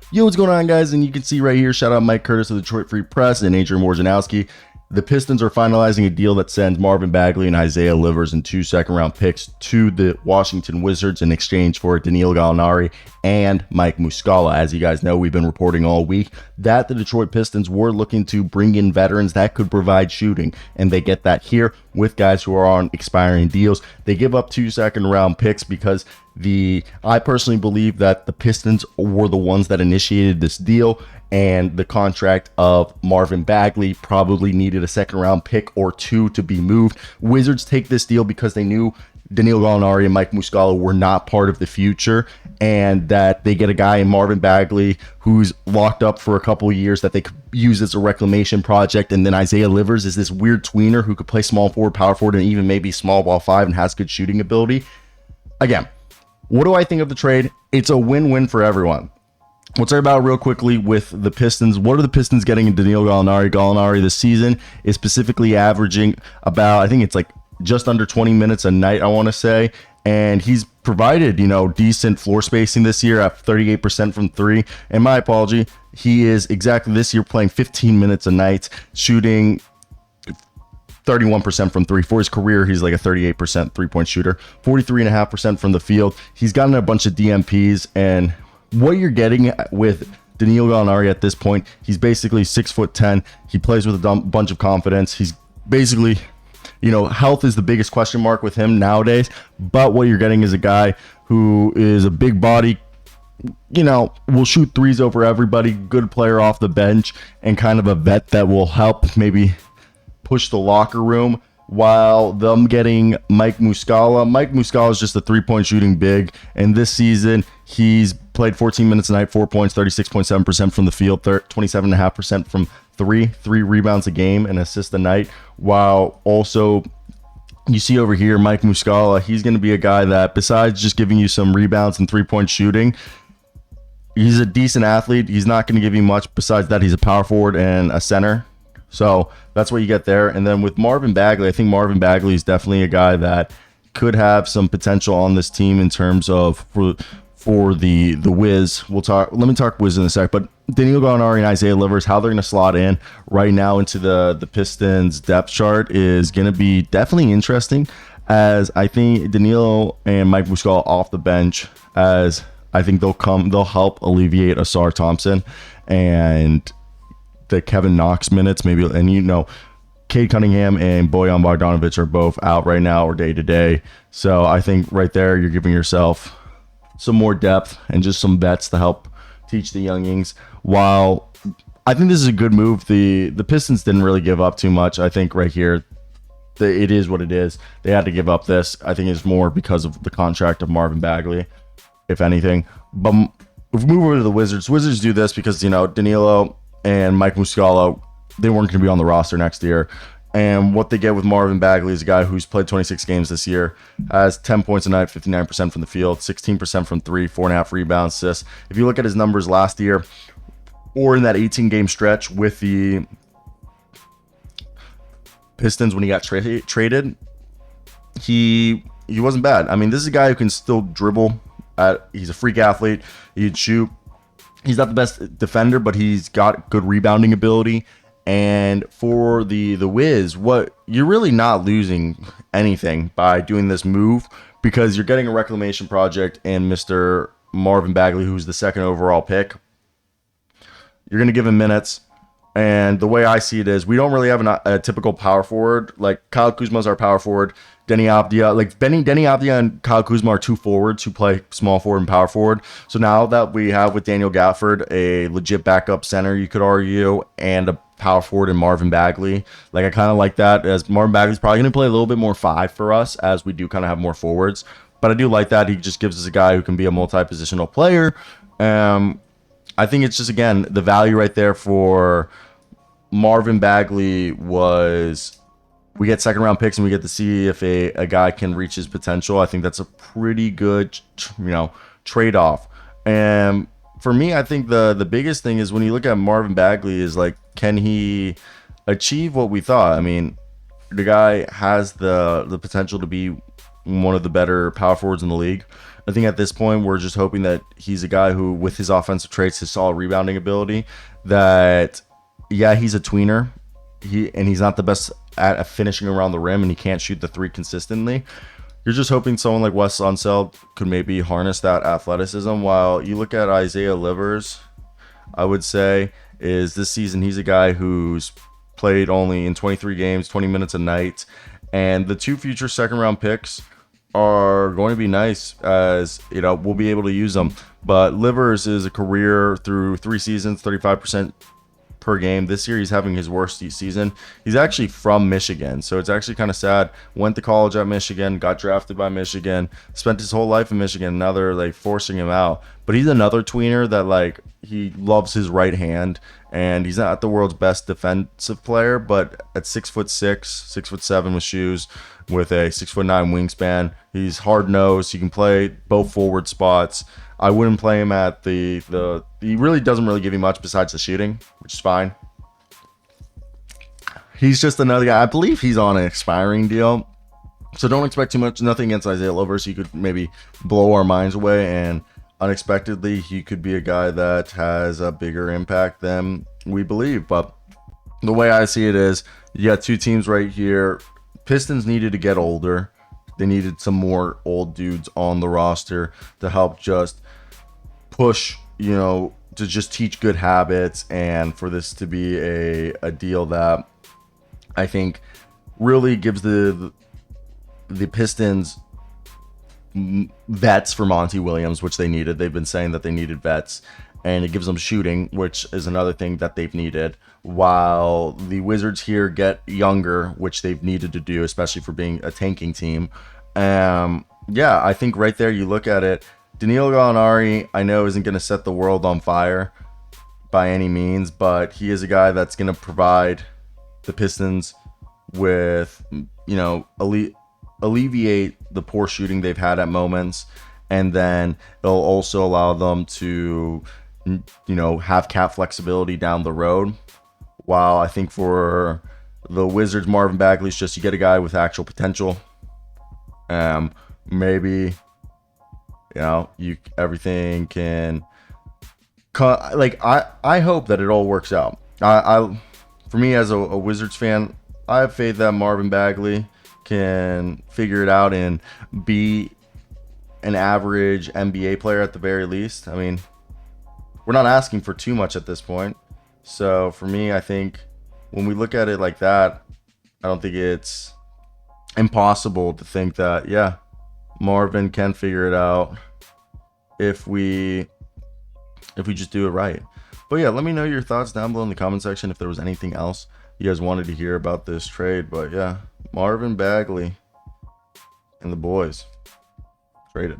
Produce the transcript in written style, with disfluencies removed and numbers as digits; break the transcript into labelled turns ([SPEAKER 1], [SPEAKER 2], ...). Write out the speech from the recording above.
[SPEAKER 1] Yo, what's going on, guys? And you can see right here, shout out Mike Curtis of the Detroit Free Press and Adrian Wojnarowski. The Pistons are finalizing a deal that sends Marvin Bagley and Isaiah Livers and 2 second-round picks to the Washington Wizards in exchange for Danilo Gallinari and Mike Muscala. As you guys know, we've been reporting all week that the Detroit Pistons were looking to bring in veterans that could provide shooting, and they get that here with guys who are on expiring deals. They give up 2 second-round picks because I personally believe that the Pistons were the ones that initiated this deal, and the contract of Marvin Bagley probably needed a second-round pick or 2 to be moved. Wizards take this deal because they knew Danilo Gallinari and Mike Muscala were not part of the future, and that they get a guy in Marvin Bagley who's locked up for a couple of years that they could use as a reclamation project. And then Isaiah Livers is this weird tweener who could play small forward, power forward, and even maybe small ball 5 and has good shooting ability. Again, what do I think of the trade? It's a win-win for everyone. We'll talk about it real quickly with the Pistons. What are the Pistons getting in Danilo Gallinari? Gallinari this season is specifically averaging about, I think it's like just under 20 minutes a night, I want to say. And he's provided, decent floor spacing this year at 38% from 3. And my apology, he is exactly this year playing 15 minutes a night, shooting 31% from 3. For his career, he's like a 38% three-point shooter, 43.5% from the field. He's gotten a bunch of DMPs, and what you're getting with Danilo Gallinari at this point, he's basically 6'10". He plays with a bunch of confidence. He's basically, health is the biggest question mark with him nowadays. But what you're getting is a guy who is a big body, will shoot threes over everybody, good player off the bench, and kind of a vet that will help maybe push the locker room, while them getting Mike Muscala. Mike Muscala is just a 3-point shooting big, and this season he's played 14 minutes a night, 4 points, 36.7% from the field, 27.5% from 3 rebounds a game, and assists a night. While also you see over here, Mike Muscala, he's going to be a guy that, besides just giving you some rebounds and 3-point shooting, he's a decent athlete. He's not going to give you much. Besides that, he's a power forward and a center. So that's what you get there. And then with Marvin Bagley, I think Marvin Bagley is definitely a guy that could have some potential on this team in terms of for the Wiz. Let me talk Wiz in a sec. But Danilo Gallinari and Isaiah Livers, how they're going to slot in right now into the Pistons depth chart is going to be definitely interesting, as I think Danilo and Mike Muscala off the bench, as I think they'll help alleviate Asar Thompson and the Kevin Knox minutes, maybe. And Cade Cunningham and Bojan Bogdanovic are both out right now or day to day. So I think right there you're giving yourself some more depth and just some vets to help teach the youngings. While I think this is a good move, the Pistons didn't really give up too much. I think right here, it is what it is. They had to give up this. I think it's more because of the contract of Marvin Bagley, if anything. But if we move over to the Wizards do this because, Danilo and Mike Muscala, they weren't going to be on the roster next year. And what they get with Marvin Bagley is a guy who's played 26 games this year, has 10 points a night, 59% from the field, 16% from 3, 4.5 rebounds, assists. If you look at his numbers last year, or in that 18-game stretch with the Pistons when he got traded, he wasn't bad. I mean, this is a guy who can still dribble. He's a freak athlete. He'd shoot. He's not the best defender, but he's got good rebounding ability. And for the Wiz, what you're really not losing anything by doing this move, because you're getting a reclamation project and Mr. Marvin Bagley, who's the 2nd overall pick. You're going to give him minutes. And the way I see it is, we don't really have a typical power forward. Like Kyle Kuzma's our power forward. Denny Avdia and Kyle Kuzma are 2 forwards who play small forward and power forward. So now that we have with Daniel Gafford a legit backup center, you could argue, and a power forward in Marvin Bagley, like I kind of like that, as Marvin Bagley's probably going to play a little bit more 5 for us, as we do kind of have more forwards. But I do like that. He just gives us a guy who can be a multi-positional player. I think it's just, again, the value right there for Marvin Bagley was we get 2nd-round picks and we get to see if a guy can reach his potential. I think that's a pretty good, trade-off. And for me, I think the biggest thing is when you look at Marvin Bagley is like, can he achieve what we thought? I mean, the guy has the potential to be one of the better power forwards in the league. I think at this point, we're just hoping that he's a guy who, with his offensive traits, his solid rebounding ability, that, yeah, he's a tweener. He's not the best at finishing around the rim, and he can't shoot the three consistently. You're just hoping someone like Wes Unseld could maybe harness that athleticism. While you look at Isaiah Livers, I would say, is this season he's a guy who's played only in 23 games, 20 minutes a night. And the two future second round picks are going to be nice, as you know, we'll be able to use them. But Livers is a career through 3 seasons, 35% per game. This year he's having his worst season. He's actually from Michigan, so it's actually kind of sad. Went to college at Michigan, got drafted by Michigan, spent his whole life in Michigan. Now they're like forcing him out. But he's another tweener that, like, he loves his right hand, and he's not the world's best defensive player, but at 6'6", 6'7" with shoes, with a 6'9" wingspan, he's hard nosed. He can play both forward spots. I wouldn't play him at the he really doesn't really give you much besides the shooting, which is fine. He's just another guy. I believe he's on an expiring deal, so don't expect too much. Nothing against Isaiah Livers. He could maybe blow our minds away, and unexpectedly he could be a guy that has a bigger impact than we believe. But the way I see it is, you got two teams right here. Pistons needed to get older. They needed some more old dudes on the roster to help just push, you know, to just teach good habits, and for this to be a deal that I think really gives the Pistons vets for Monty Williams, which they needed. They've been saying that they needed vets, and it gives them shooting, which is another thing that they've needed, while the Wizards here get younger, which they've needed to do, especially for being a tanking team. Yeah, I think right there you look at it, Danilo Gallinari, I know, isn't going to set the world on fire by any means, but he is a guy that's going to provide the Pistons with, you know, alleviate the poor shooting they've had at moments, and then it'll also allow them to, you know, have cap flexibility down the road. While I think for the Wizards, Marvin Bagley is just, you get a guy with actual potential. Maybe, you know, everything can like, I hope that it all works out. For me as a Wizards fan, I have faith that Marvin Bagley can figure it out and be an average NBA player at the very least. I mean, we're not asking for too much at this point. So for me, I think when we look at it like that, I don't think it's impossible to think that, yeah, Marvin can figure it out if we just do it right. But yeah, let me know your thoughts down below in the comment section if there was anything else you guys wanted to hear about this trade. But yeah, Marvin Bagley and the boys traded.